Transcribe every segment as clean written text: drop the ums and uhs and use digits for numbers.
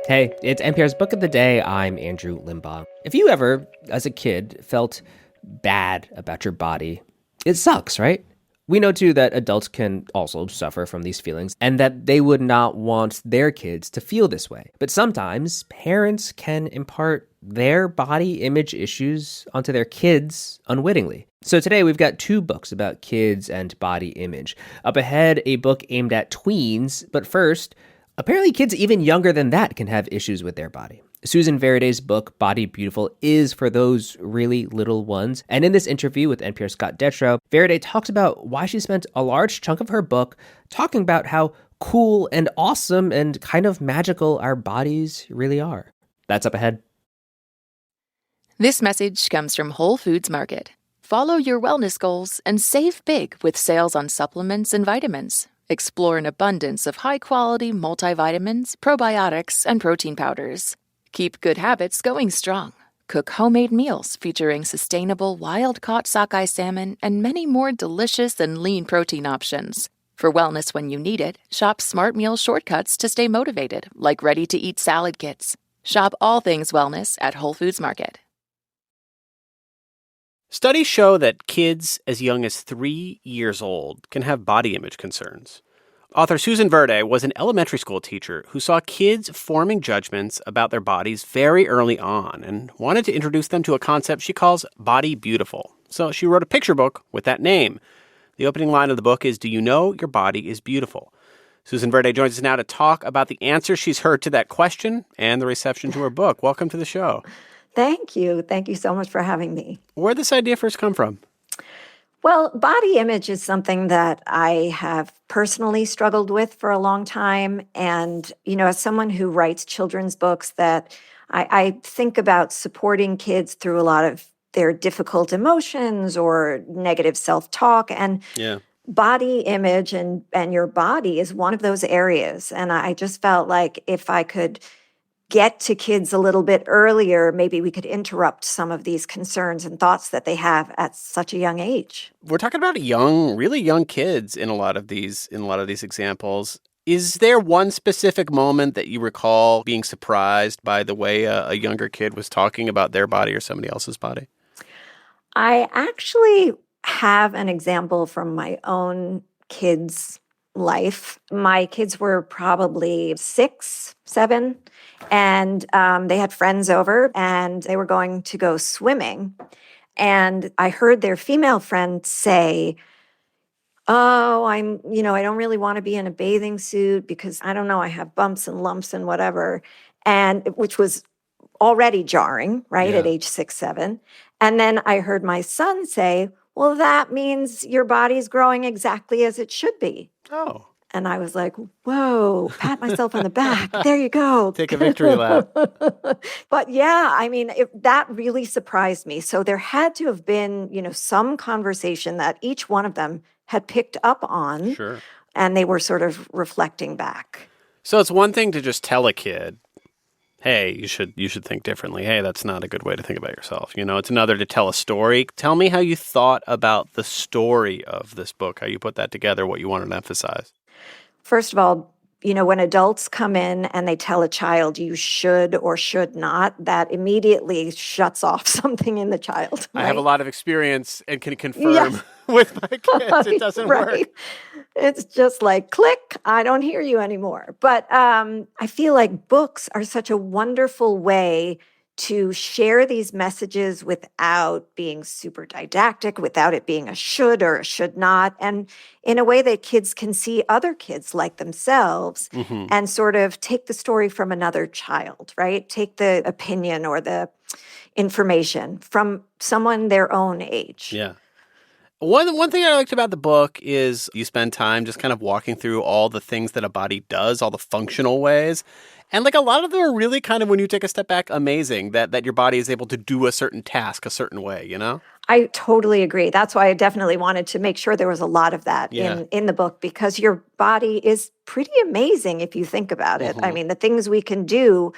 Hey, it's NPR's Book of the Day. I'm Andrew Limbaugh. If you ever, as a kid, felt bad about your body, it sucks, right? We know, too, that adults can also suffer from these feelings and that they would not want their kids to feel this way. But sometimes parents can impart their body image issues onto their kids unwittingly. So today we've got two books about kids and body image. Up ahead, a book aimed at tweens, but first, apparently kids even younger than that can have issues with their body. Susan Verde's book, Body Beautiful, is for those really little ones. And in this interview with NPR's Scott Detrow, Verde talks about why she spent a large chunk of her book talking about how cool and awesome and kind of magical our bodies really are. That's up ahead. This message comes from Whole Foods Market. Follow your wellness goals and save big with sales on supplements and vitamins. Explore an abundance of high-quality multivitamins, probiotics, and protein powders. Keep good habits going strong. Cook homemade meals featuring sustainable wild-caught sockeye salmon and many more delicious and lean protein options. For wellness when you need it, shop Smart Meal shortcuts to stay motivated, like ready-to-eat salad kits. Shop all things wellness at Whole Foods Market. Studies show that kids as young as 3 years old can have body image concerns. Author Susan Verde was an elementary school teacher who saw kids forming judgments about their bodies very early on and wanted to introduce them to a concept she calls Body Beautiful. So she wrote a picture book with that name. The opening line of the book is, "Do you know your body is beautiful?" Susan Verde joins us now to talk about the answers she's heard to that question and the reception to her book. Welcome to the show. Thank you. Thank you so much for having me. Where'd this idea first come from? Well, body image is something that I have personally struggled with for a long time. And, as someone who writes children's books, that I think about supporting kids through a lot of their difficult emotions or negative self-talk. And body image and your body is one of those areas. And I just felt like if I could get to kids a little bit earlier, maybe we could interrupt some of these concerns and thoughts that they have at such a young age. We're talking about really young kids in a lot of these examples. Is there one specific moment that you recall being surprised by the way a younger kid was talking about their body or somebody else's body? I actually have an example from my own kids' life. My kids were probably 6, 7, and they had friends over and they were going to go swimming. And I heard their female friend say, "Oh, I don't really want to be in a bathing suit because I don't know, I have bumps and lumps and whatever." And which was already jarring, right, at age 6, 7. And then I heard my son say, "Well, that means your body's growing exactly as it should be." Oh. And I was like, whoa, pat myself on the back. There you go. Take a victory lap. But yeah, I mean, that really surprised me. So there had to have been, some conversation that each one of them had picked up on. Sure. And they were sort of reflecting back. So it's one thing to just tell a kid, hey, you should think differently. Hey, that's not a good way to think about yourself. It's another to tell a story. Tell me how you thought about the story of this book, how you put that together, what you wanted to emphasize. First of all, when adults come in and they tell a child you should or should not, that immediately shuts off something in the child. Right? I have a lot of experience and can confirm with my kids it doesn't work. It's just like, click, I don't hear you anymore. But I feel like books are such a wonderful way to share these messages without being super didactic, without it being a should or a should not, and in a way that kids can see other kids like themselves and sort of take the story from another child, right? Take the opinion or the information from someone their own age. Yeah. One thing I liked about the book is you spend time just kind of walking through all the things that a body does, all the functional ways. And a lot of them are really kind of, when you take a step back, amazing that your body is able to do a certain task a certain way, I totally agree. That's why I definitely wanted to make sure there was a lot of that in the book, because your body is pretty amazing if you think about it. I mean, the things we can do,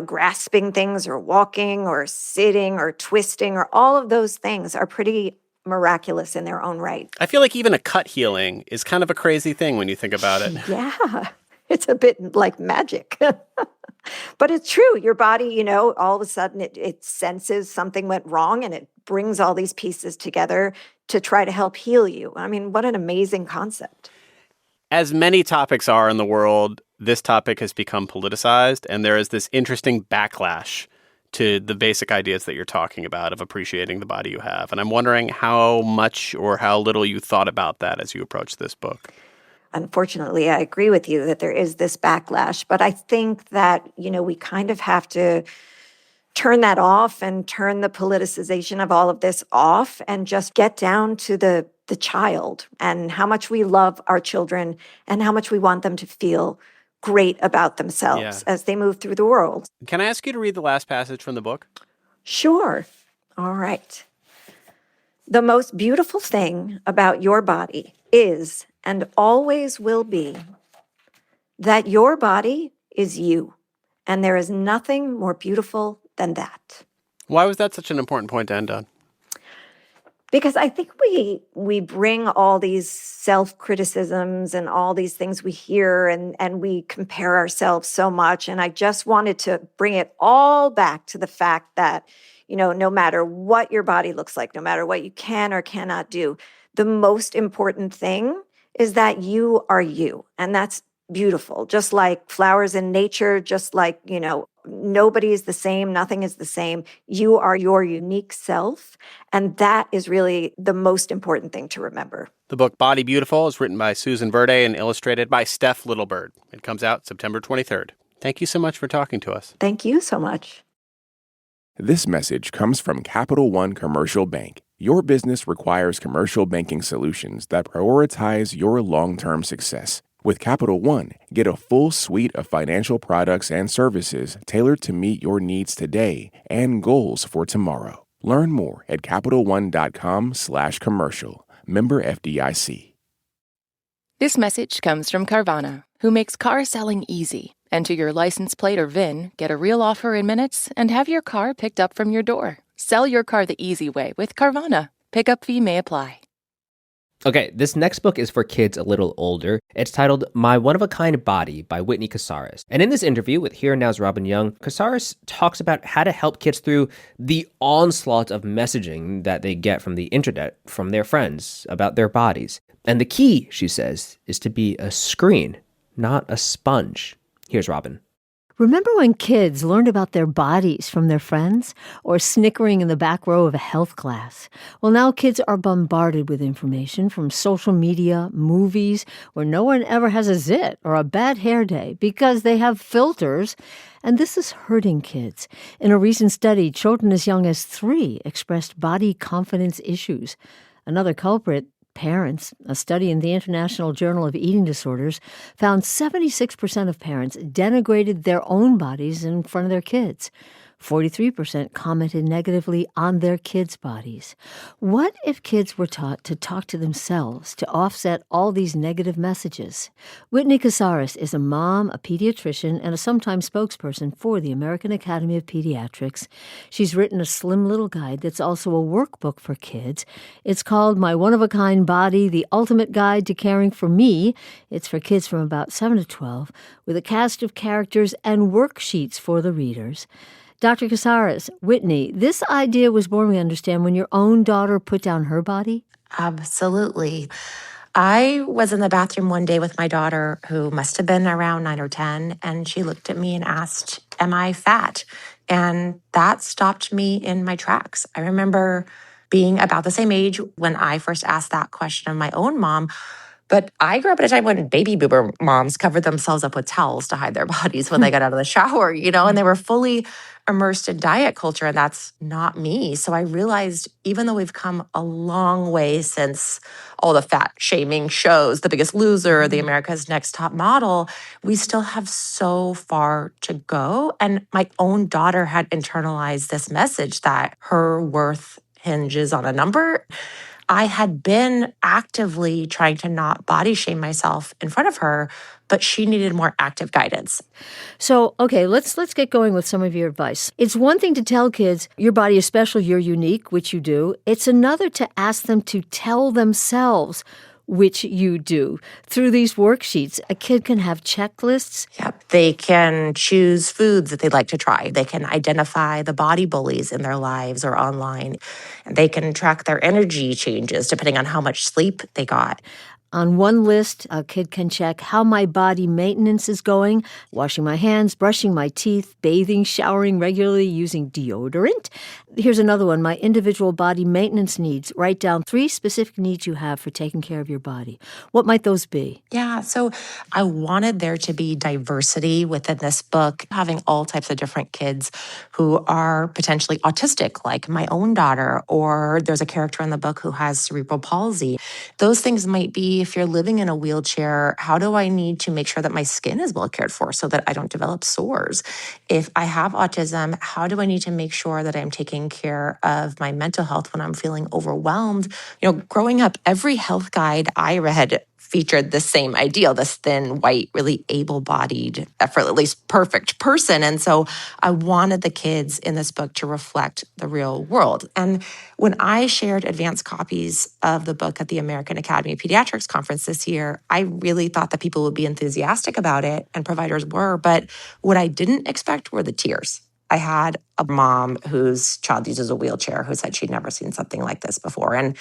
grasping things or walking or sitting or twisting or all of those things are pretty miraculous in their own right. I feel like even a cut healing is kind of a crazy thing when you think about it. Yeah, it's a bit like magic. But it's true. Your body, all of a sudden it senses something went wrong and it brings all these pieces together to try to help heal you. I mean, what an amazing concept. As many topics are in the world, this topic has become politicized, and there is this interesting backlash to the basic ideas that you're talking about of appreciating the body you have. And I'm wondering how much or how little you thought about that as you approached this book. Unfortunately, I agree with you that there is this backlash, but I think that, we kind of have to turn that off and turn the politicization of all of this off and just get down to the child and how much we love our children and how much we want them to feel great about themselves as they move through the world. Can I ask you to read the last passage from the book? Sure. All right. The most beautiful thing about your body is and always will be that your body is you, and there is nothing more beautiful than that. Why was that such an important point to end on? Because I think we bring all these self-criticisms and all these things we hear and we compare ourselves so much. And I just wanted to bring it all back to the fact that, no matter what your body looks like, no matter what you can or cannot do, the most important thing is that you are you. And that's beautiful. Just like flowers in nature, just like, nobody is the same, nothing is the same. You are your unique self. And that is really the most important thing to remember. The book Body Beautiful is written by Susan Verde and illustrated by Steph Littlebird. It comes out September 23rd. Thank you so much for talking to us. Thank you so much. This message comes from Capital One Commercial Bank. Your business requires commercial banking solutions that prioritize your long-term success. With Capital One, get a full suite of financial products and services tailored to meet your needs today and goals for tomorrow. Learn more at CapitalOne.com/commercial. Member FDIC. This message comes from Carvana, who makes car selling easy. Enter your license plate or VIN, get a real offer in minutes, and have your car picked up from your door. Sell your car the easy way with Carvana. Pickup fee may apply. Okay, this next book is for kids a little older. It's titled My One-of-a-Kind Body by Whitney Casares. And in this interview with Here and Now's Robin Young, Casares talks about how to help kids through the onslaught of messaging that they get from the internet, from their friends, about their bodies. And the key, she says, is to be a screen, not a sponge. Here's Robin. Remember when kids learned about their bodies from their friends or snickering in the back row of a health class? Well, now kids are bombarded with information from social media, movies, where no one ever has a zit or a bad hair day because they have filters. And this is hurting kids. In a recent study, children as young as 3 expressed body confidence issues. Another culprit, parents. A study in the International Journal of Eating Disorders found 76% of parents denigrated their own bodies in front of their kids. 43% commented negatively on their kids' bodies. What if kids were taught to talk to themselves to offset all these negative messages? Whitney Casares is a mom, a pediatrician, and a sometime spokesperson for the American Academy of Pediatrics. She's written a slim little guide that's also a workbook for kids. It's called My One-of-a-Kind Body, The Ultimate Guide to Caring for Me. It's for kids from about 7 to 12, with a cast of characters and worksheets for the readers. Dr. Casares, Whitney, this idea was born, we understand, when your own daughter put down her body? Absolutely. I was in the bathroom one day with my daughter, who must have been around 9 or 10, and she looked at me and asked, "Am I fat?" And that stopped me in my tracks. I remember being about the same age when I first asked that question of my own mom. But I grew up at a time when baby boomer moms covered themselves up with towels to hide their bodies when they got out of the shower, and they were fully immersed in diet culture, and that's not me. So I realized, even though we've come a long way since all the fat shaming shows, The Biggest Loser, The America's Next Top Model, we still have so far to go. And my own daughter had internalized this message that her worth hinges on a number. I had been actively trying to not body shame myself in front of her, but she needed more active guidance. So, okay, let's get going with some of your advice. It's one thing to tell kids, your body is special, you're unique, which you do. It's another to ask them to tell themselves which you do. Through these worksheets, a kid can have checklists. Yep. They can choose foods that they'd like to try. They can identify the body bullies in their lives or online. And they can track their energy changes depending on how much sleep they got. On one list, a kid can check how my body maintenance is going, washing my hands, brushing my teeth, bathing, showering regularly, using deodorant. Here's another one, my individual body maintenance needs. Write down 3 specific needs you have for taking care of your body. What might those be? Yeah, so I wanted there to be diversity within this book, having all types of different kids who are potentially autistic, like my own daughter, or there's a character in the book who has cerebral palsy. Those things might be, if you're living in a wheelchair, how do I need to make sure that my skin is well cared for so that I don't develop sores? If I have autism, how do I need to make sure that I'm taking care of my mental health when I'm feeling overwhelmed? Growing up, every health guide I read featured the same ideal, this thin, white, really able-bodied, effortlessly perfect person. And so I wanted the kids in this book to reflect the real world. And when I shared advanced copies of the book at the American Academy of Pediatrics conference this year, I really thought that people would be enthusiastic about it, and providers were. But what I didn't expect were the tears. I had a mom whose child uses a wheelchair who said she'd never seen something like this before. And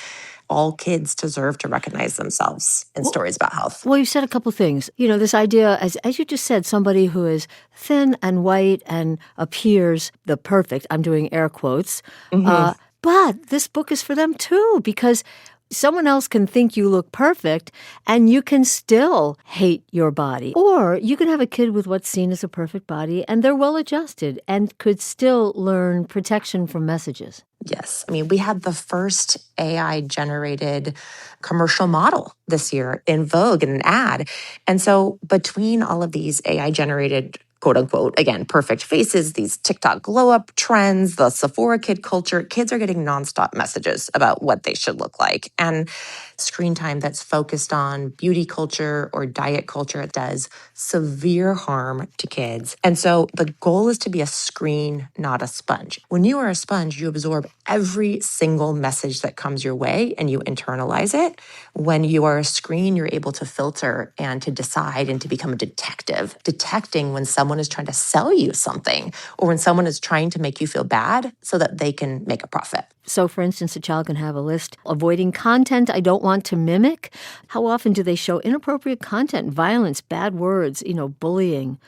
all kids deserve to recognize themselves in stories about health. Well, you said a couple things. This idea, as you just said, somebody who is thin and white and appears the perfect, I'm doing air quotes, but this book is for them too, because someone else can think you look perfect and you can still hate your body. Or you can have a kid with what's seen as a perfect body and they're well adjusted and could still learn protection from messages. Yes. I mean, we had the first AI-generated commercial model this year in Vogue in an ad. And so between all of these AI-generated quote unquote, again, perfect faces, these TikTok glow up trends, the Sephora kid culture, kids are getting nonstop messages about what they should look like. And screen time that's focused on beauty culture or diet culture does severe harm to kids. And so the goal is to be a screen, not a sponge. When you are a sponge, you absorb every single message that comes your way and you internalize it. When you are a screen, you're able to filter and to decide and to become a detective, detecting when someone is trying to sell you something or when someone is trying to make you feel bad so that they can make a profit. So, for instance, a child can have a list, avoiding content I don't want to mimic. How often do they show inappropriate content, violence, bad words, bullying?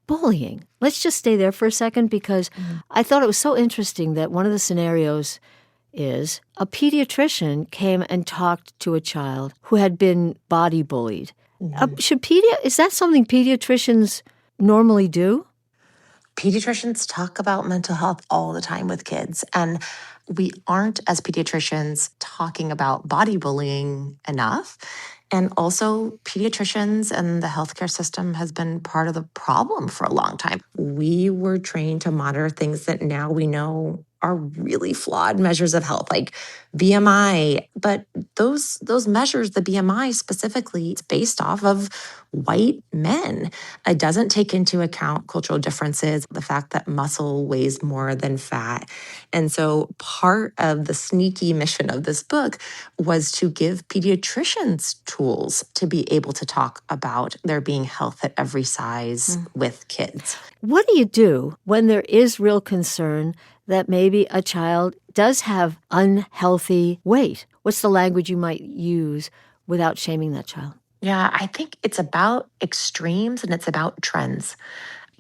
Bullying. Let's just stay there for a second because I thought it was so interesting that one of the scenarios is a pediatrician came and talked to a child who had been body bullied. Is that something pediatricians normally do? Pediatricians talk about mental health all the time with kids, and we aren't, as pediatricians, talking about body bullying enough. And also, pediatricians and the healthcare system has been part of the problem for a long time. We were trained to monitor things that now we know are really flawed measures of health, like BMI. But those measures, the BMI specifically, it's based off of white men. It doesn't take into account cultural differences, the fact that muscle weighs more than fat. And so part of the sneaky mission of this book was to give pediatricians tools to be able to talk about there being health at every size with kids. What do you do when there is real concern that maybe a child does have unhealthy weight? What's the language you might use without shaming that child? Yeah, I think it's about extremes and it's about trends.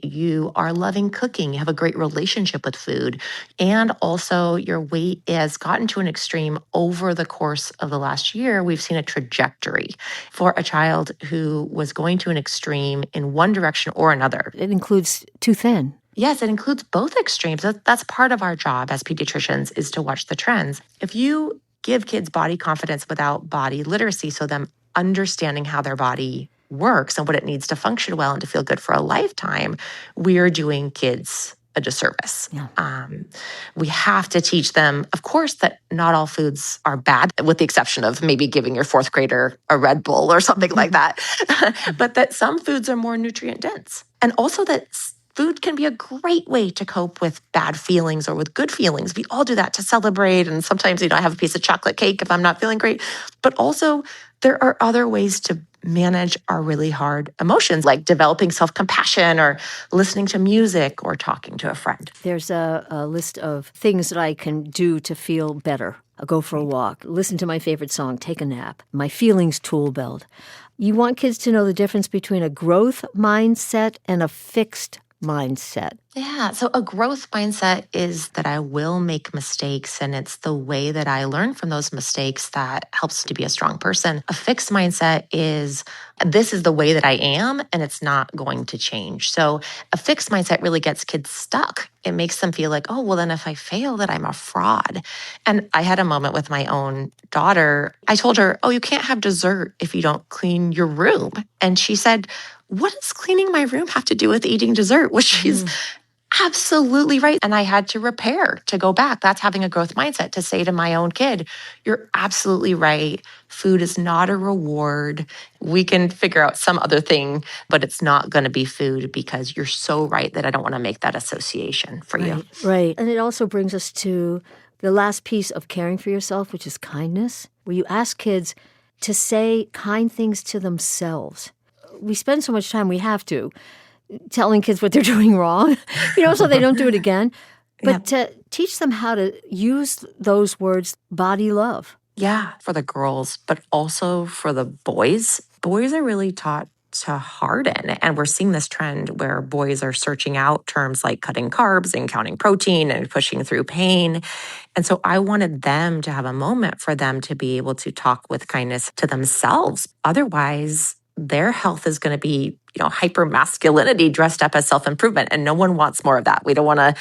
You are loving cooking, you have a great relationship with food, and also your weight has gotten to an extreme over the course of the last year. We've seen a trajectory for a child who was going to an extreme in one direction or another. It includes too thin. Yes, it includes both extremes. That's part of our job as pediatricians is to watch the trends. If you give kids body confidence without body literacy, so them understanding how their body works and what it needs to function well and to feel good for a lifetime, we're doing kids a disservice. Yeah. We have to teach them, of course, that not all foods are bad, with the exception of maybe giving your fourth grader a Red Bull or something like that, but that some foods are more nutrient dense. And also that food can be a great way to cope with bad feelings or with good feelings. We all do that to celebrate. And sometimes, I have a piece of chocolate cake if I'm not feeling great. But also, there are other ways to manage our really hard emotions, like developing self-compassion or listening to music or talking to a friend. There's a list of things that I can do to feel better. I'll go for a walk, listen to my favorite song, take a nap, my feelings tool belt. You want kids to know the difference between a growth mindset and a fixed mindset. Yeah. So a growth mindset is that I will make mistakes, and it's the way that I learn from those mistakes that helps to be a strong person. A fixed mindset is this is the way that I am, and it's not going to change. So a fixed mindset really gets kids stuck. It makes them feel like, oh, well, then if I fail, that I'm a fraud. And I had a moment with my own daughter. I told her, oh, you can't have dessert if you don't clean your room. And she said, what does cleaning my room have to do with eating dessert? Which she's absolutely right. And I had to repair, to go back. That's having a growth mindset, to say to my own kid, you're absolutely right. Food is not a reward. We can figure out some other thing, but it's not going to be food, because you're so right that I don't want to make that association for you. Right. And it also brings us to the last piece of caring for yourself, which is kindness, where you ask kids to say kind things to themselves. We spend so much time, we have to, telling kids what they're doing wrong, so they don't do it again. But to teach them how to use those words, body love. Yeah, for the girls, but also for the boys. Boys are really taught to harden. And we're seeing this trend where boys are searching out terms like cutting carbs and counting protein and pushing through pain. And so I wanted them to have a moment for them to be able to talk with kindness to themselves. Otherwise, their health is going to be, hyper masculinity dressed up as self-improvement. And no one wants more of that. We don't want to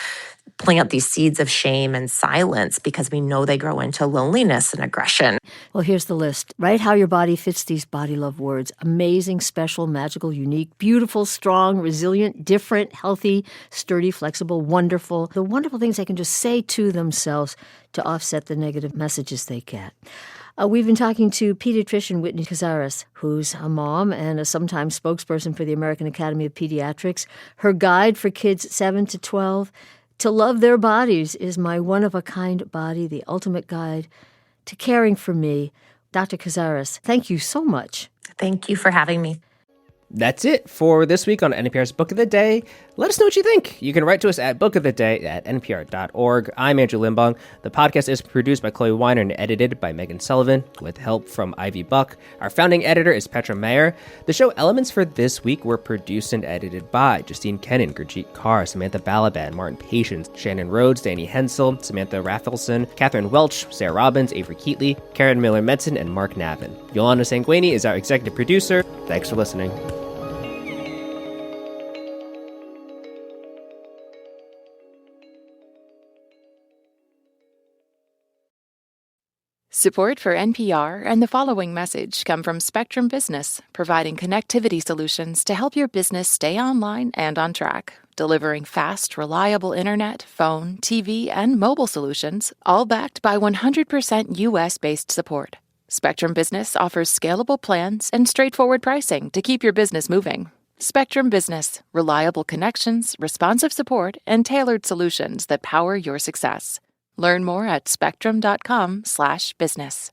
plant these seeds of shame and silence, because we know they grow into loneliness and aggression. Well, here's the list. Write how your body fits these body love words. Amazing, special, magical, unique, beautiful, strong, resilient, different, healthy, sturdy, flexible, wonderful. The wonderful things they can just say to themselves to offset the negative messages they get. We've been talking to pediatrician Whitney Casares, who's a mom and a sometimes spokesperson for the American Academy of Pediatrics. Her guide for kids 7 to 12 to love their bodies is My One-of-a-Kind Body, the ultimate guide to caring for me. Dr. Casares, thank you so much. Thank you for having me. That's it for this week on NPR's Book of the Day. Let us know what you think. You can write to us at bookoftheday@npr.org. I'm Andrew Limbong. The podcast is produced by Chloe Weiner and edited by Megan Sullivan with help from Ivy Buck. Our founding editor is Petra Mayer. The show elements for this week were produced and edited by Justine Kennan, Gurjeet Kaur, Samantha Balaban, Martin Patience, Shannon Rhodes, Danny Hensel, Samantha Raffleson, Catherine Welch, Sarah Robbins, Avery Keatley, Karen Miller-Metzen, and Mark Navin. Yolanda Sanguini is our executive producer. Thanks for listening. Support for NPR and the following message come from Spectrum Business, providing connectivity solutions to help your business stay online and on track, delivering fast, reliable internet, phone, TV, and mobile solutions, all backed by 100% U.S.-based support. Spectrum Business offers scalable plans and straightforward pricing to keep your business moving. Spectrum Business, reliable connections, responsive support, and tailored solutions that power your success. Learn more at spectrum.com/business.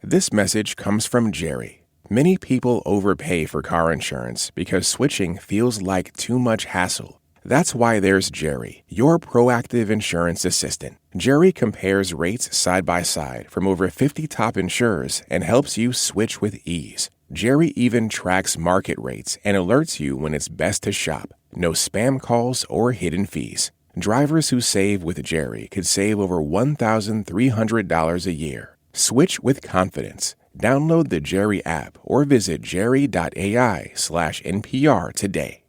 This message comes from Jerry. Many people overpay for car insurance because switching feels like too much hassle. That's why there's Jerry, your proactive insurance assistant. Jerry compares rates side by side from over 50 top insurers and helps you switch with ease. Jerry even tracks market rates and alerts you when it's best to shop. No spam calls or hidden fees. Drivers who save with Jerry could save over $1,300 a year. Switch with confidence. Download the Jerry app or visit jerry.ai/NPR today.